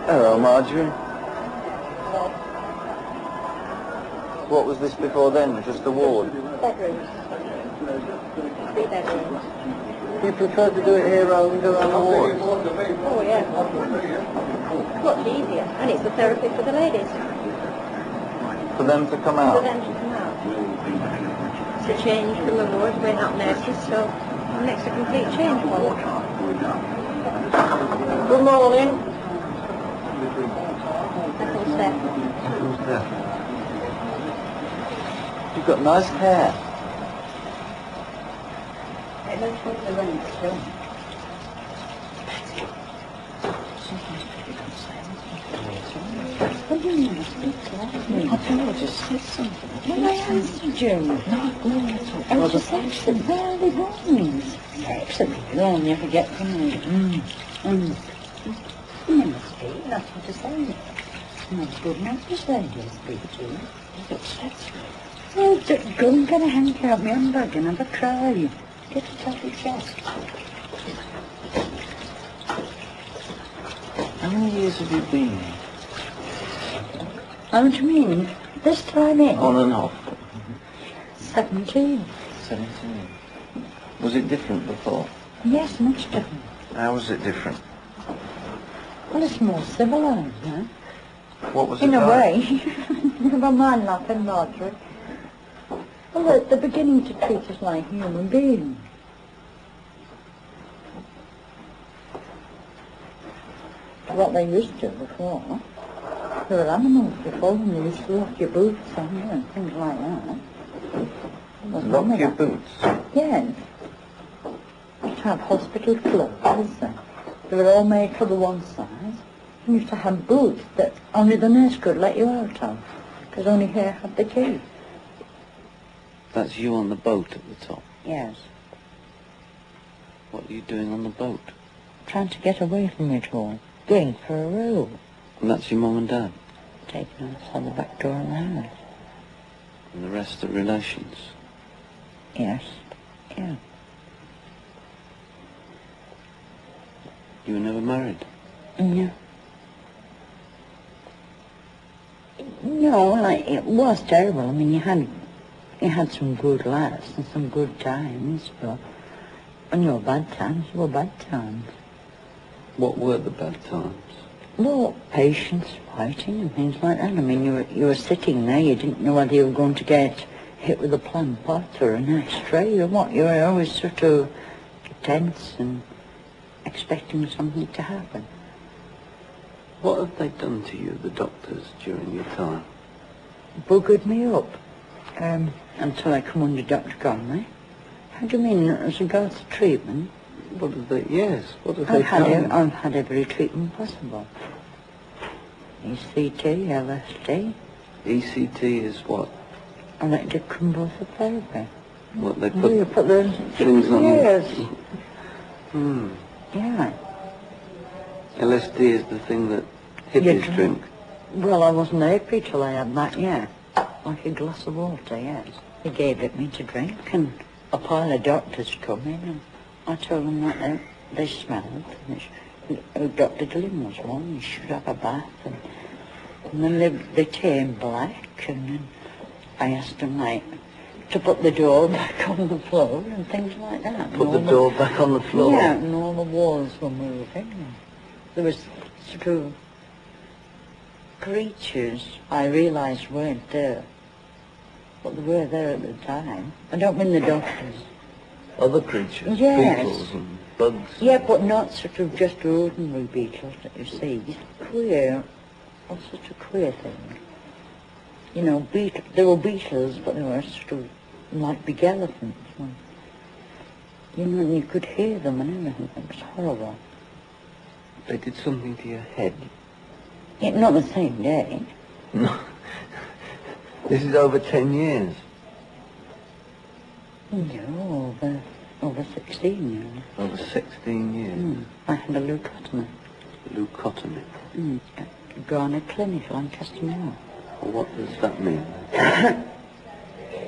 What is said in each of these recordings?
Hello, Marjorie. What was this before then? Just a ward? Bedrooms. 3 bedrooms. Do you prefer to do it here rather than go on the wards? Oh, yeah. It's much easier. And it's a therapy for the ladies. For them to come For out? them to come out. It's a change from the ward. We're not nurses, so it makes a complete change for them. Good morning. That's there. Who's there? You've got nice hair. It looks like the rent still. What do you mean? Speak to that? I thought I just said something. Well, I answered you. No, I just said something. Where are they going? Excellent. You'll never get from me. You never speak. That's what I say. Not good enough to say you'll speak to you. Oh, go and get a hanky out my handbag and have a cry. Get it off your chest. How many years have you been here? How do you mean? This time in? On and off. 17. 17. Was it different before? Yes, much different. How was it different? Well, it's more civilised, huh? What was it In a like? way. Never mind laughing, Marjorie. Well, they're beginning to treat us like human beings. What they used to before. There were animals before, and they used to lock your boots on you and things like that. Lock your boots? Yes. You used to have hospital clothes. They were all made for the one size. You used to have boots that only the nurse could let you out of, because only her had the key. That's you on the boat at the top? Yes. What are you doing on the boat? Trying to get away from it all. Going for a row. And that's your mum and dad? Taking us on the back door of the house. And the rest are relations? Yes. Yeah. You were never married? No. No, like, it was terrible. I mean, you had some good laughs and some good times, but when you were bad times, you were bad times. What were the bad times? Well, patients fighting and things like that. I mean, you were sitting there, you didn't know whether you were going to get hit with a plum pot or an ashtray or what. You were always sort of tense and expecting something to happen. What have they done to you, the doctors, during your time? Buggered me up until I come under Dr. Conley. How do you mean, as regards to treatment? What have they, yes, what have they done? I've had every treatment possible. ECT, LSD. ECT is what? Electroconvulsive therapy. What, they put, You put the things on Yes. Yeah. LSD is the thing that hippies drink. Well, I wasn't happy till I had that, yeah. Like a glass of water, yes. They gave it me to drink, and a pile of doctors come in, and I told them that they smelled. And Dr. Glynn was one, he should have a bath, and then they turned black, and then I asked them, like, to put the door back on the floor and things like that. Put the door back on the floor? Yeah, and all the walls were moving. There was sort of creatures I realised weren't there, but they were there at the time. I don't mean the doctors. Other creatures? Yes. Beetles and bugs? Yeah, but not sort of just ordinary beetles that you see. Queer, all sorts of queer things. You know, there were beetles, but they were sort of like big elephants. You know, and you could hear them and everything. It was horrible. They did something to your head? Yeah, not the same day. No. This is over 10 years. No, over 16 years. Over 16 years? I had a leucotomy. Leucotomy? At Garner Clinic, Lancaster Mill. Well, what does that mean?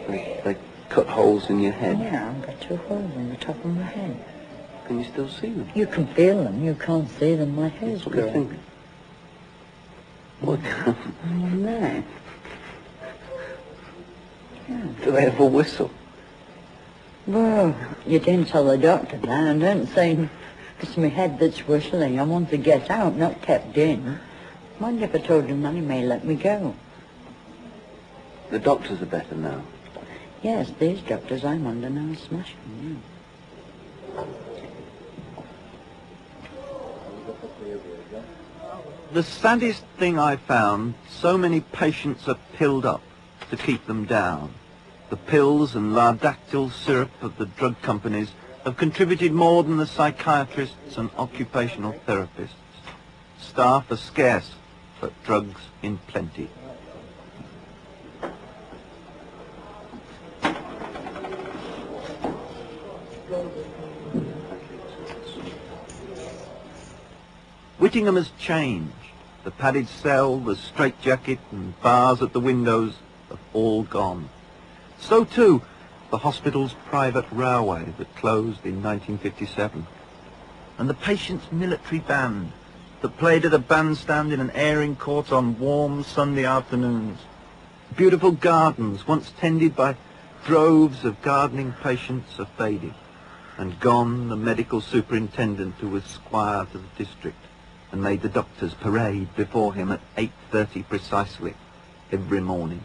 they cut holes in your head? Yeah, I've got 2 holes in the top of my head. Can you still see them? You can feel them, you can't see them. My hair's What do you growing. think? What? No. Yeah. Do they ever whistle? Well, you didn't tell the doctor that. I don't think it's my head that's whistling. I want to get out, not kept in. Mind if I told him that he may let me go? The doctors are better now. Yes, these doctors I'm under now are smashing, yeah. The saddest thing I found, so many patients are pilled up to keep them down. The pills and lardactyl syrup of the drug companies have contributed more than the psychiatrists and occupational therapists. Staff are scarce, but drugs in plenty. Whittingham has changed. The padded cell, the straitjacket and bars at the windows have all gone. So too, the hospital's private railway that closed in 1957. And the patient's military band that played at a bandstand in an airing court on warm Sunday afternoons. Beautiful gardens once tended by droves of gardening patients are faded. And gone the medical superintendent who was squire to the district and made the doctors parade before him at 8:30 precisely every morning.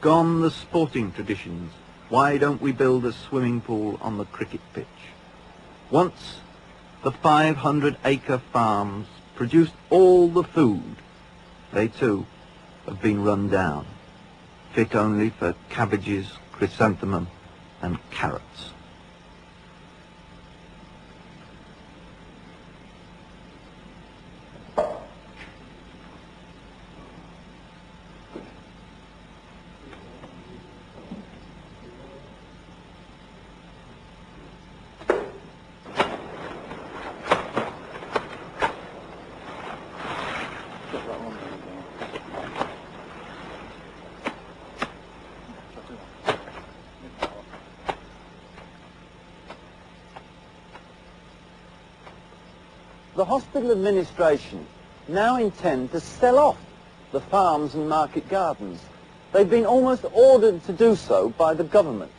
Gone the sporting traditions. Why don't we build a swimming pool on the cricket pitch? Once the 500-acre farms produced all the food. They too have been run down, fit only for cabbages, chrysanthemum and carrots. The hospital administration now intend to sell off the farms and market gardens. They've been almost ordered to do so by the government,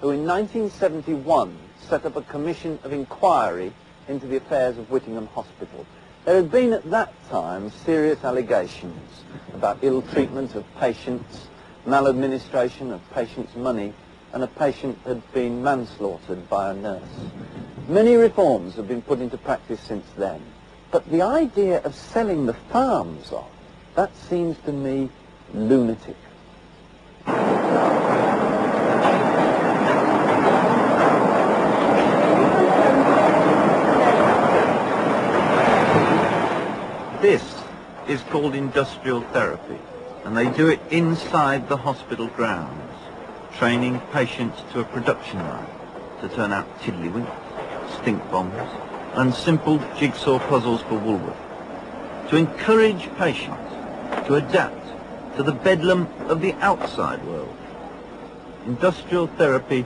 who in 1971 set up a commission of inquiry into the affairs of Whittingham Hospital. There had been at that time serious allegations about ill treatment of patients, maladministration of patients' money, and a patient had been manslaughtered by a nurse. Many reforms have been put into practice since then, but the idea of selling the farms off, that seems to me lunatic. This is called industrial therapy, and they do it inside the hospital grounds, training patients to a production line to turn out tiddlywinks, stink bombs and simple jigsaw puzzles for Woolworth, to encourage patients to adapt to the bedlam of the outside world. Industrial therapy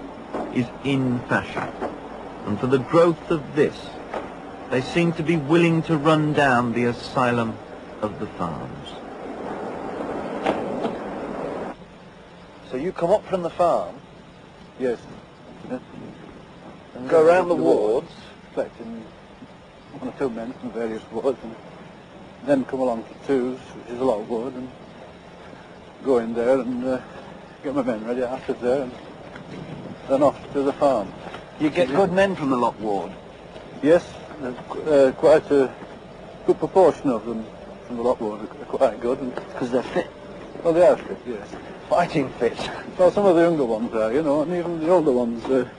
is in fashion, and for the growth of this, they seem to be willing to run down the asylum of the farms. So you come up from the farm? Yes. And go around the wards, collecting one or two men from various wards, and then come along to twos, which is a lot ward, and go in there and get my men ready after there, and then off to the farm. You get good men from the lock ward? Yes, quite a good proportion of them from the lock ward are quite good. Because they're fit. Well, they are fit, yes. Fighting fit. Well, some of the younger ones are, and even the older ones are,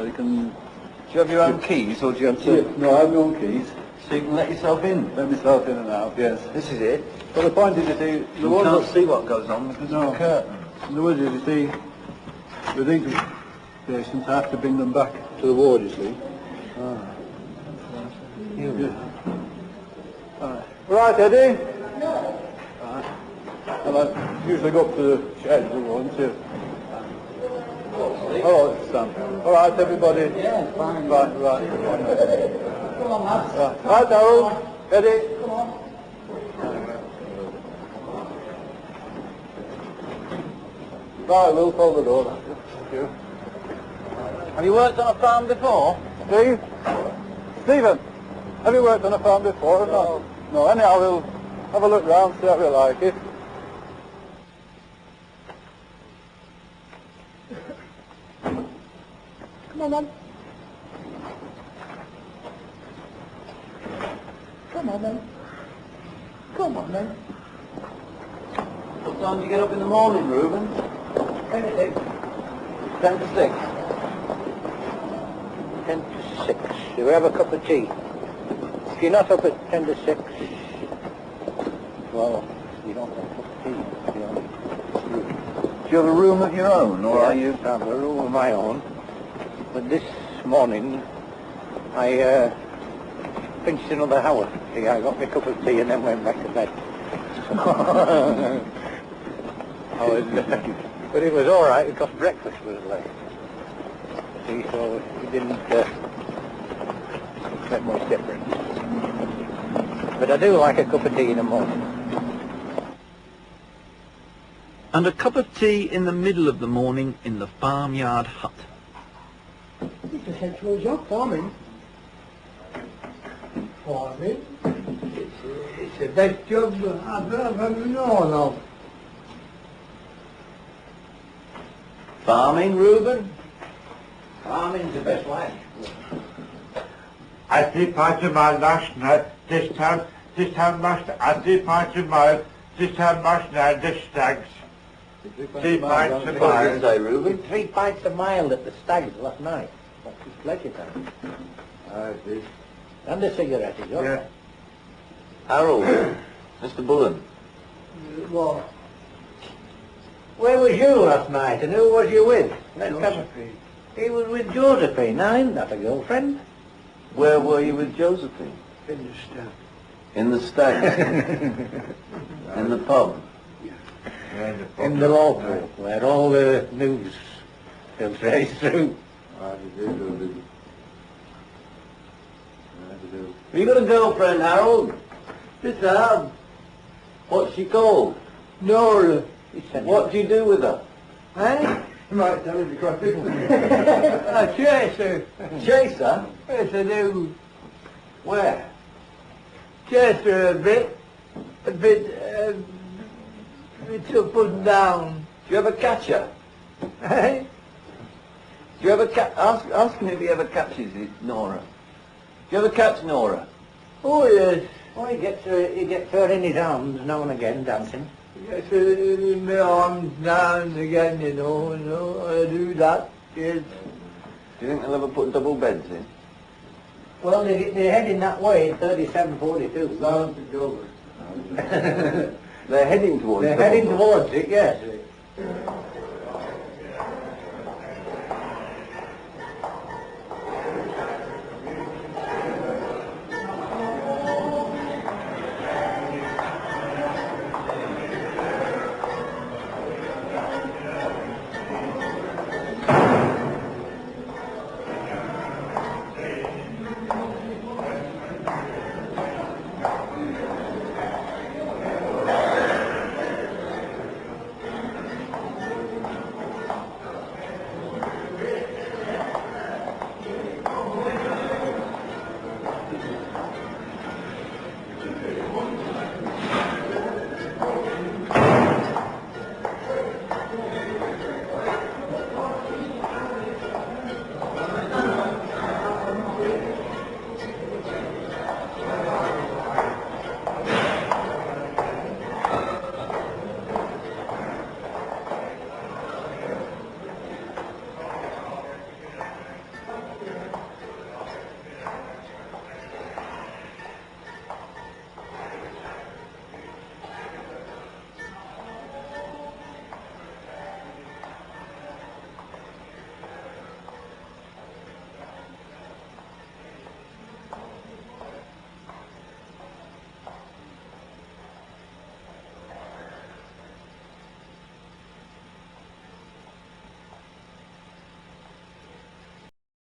you can... Do you have your own keys, or do you have to... Yeah, no, I have my own keys. So you can let yourself in? Let myself in and out, yes. This is it? Well, the point is, you see... You can't see what goes on because of the curtain. The word is, you see, with these patients, I have to bring them back to the ward, you see. Right, Eddie? No. Well, I usually go up to the shed if you want to. Hello, Sam. All right, everybody. Yeah, fine. Right. Come on, lads. Right, Harold. Eddie. Come on. Right, we'll close the door. Thank you. Have you worked on a farm before? Steve? Stephen, have you worked on a farm before or not? No, anyhow, we'll have a look round, see how we like it. Come on, then. Come on, then. Come on, then. What time do you get up in the morning, Reuben? 10 to 6. 10 to 6. 10 to 6. Do we have a cup of tea? If you're not up at 10 to 6, well, you don't have a cup of tea. You know. Do you have a room of your own, or are you? I have a room of my own. But this morning, I finished another hour. See, I got my cup of tea and then went back to bed. But it was all right because breakfast was late. See, so it didn't make much difference. But I do like a cup of tea in the morning. And a cup of tea in the middle of the morning in the farmyard hut. It's a sensible job, farming. Farming? It's the best job I've ever known of. Farming, Reuben? Farming's the best life. I see part of my last night, this time last night, I see part of my, this time last night, this stags. 3 pints a What did you mile. say, Reuben? 3 pints a mile at the Stags last night. That's his pleasure time. I see. And a cigarette is up. Yeah. Harold, Mr. Bullen. What? Where was you last night and who was you with? Let's have Josephine. He was with Josephine. Now, isn't that a girlfriend? Where were you with Josephine? In the stuff. In the Stags? In the pub? In the local, where all the news filtrates through. Have you got a girlfriend, Harold? Yes, I have. What's she called? Nora. What do you do with her? Eh? You might tell me because I chase her. Chase her? Yes, I do. Where? Chase her a bit up and down. Do you ever catch her? Eh? Do you ever ask him if he ever catches Nora? Do you ever catch Nora? Oh, yes. Oh, he gets her in his arms now and again, dancing. Yes, in my arms now and again, you know, I do that, yes. Do you think they'll ever put double beds in? Well, they're heading that way in 3742. Down to Dover. They're heading towards They're double heading beds. towards it, yes.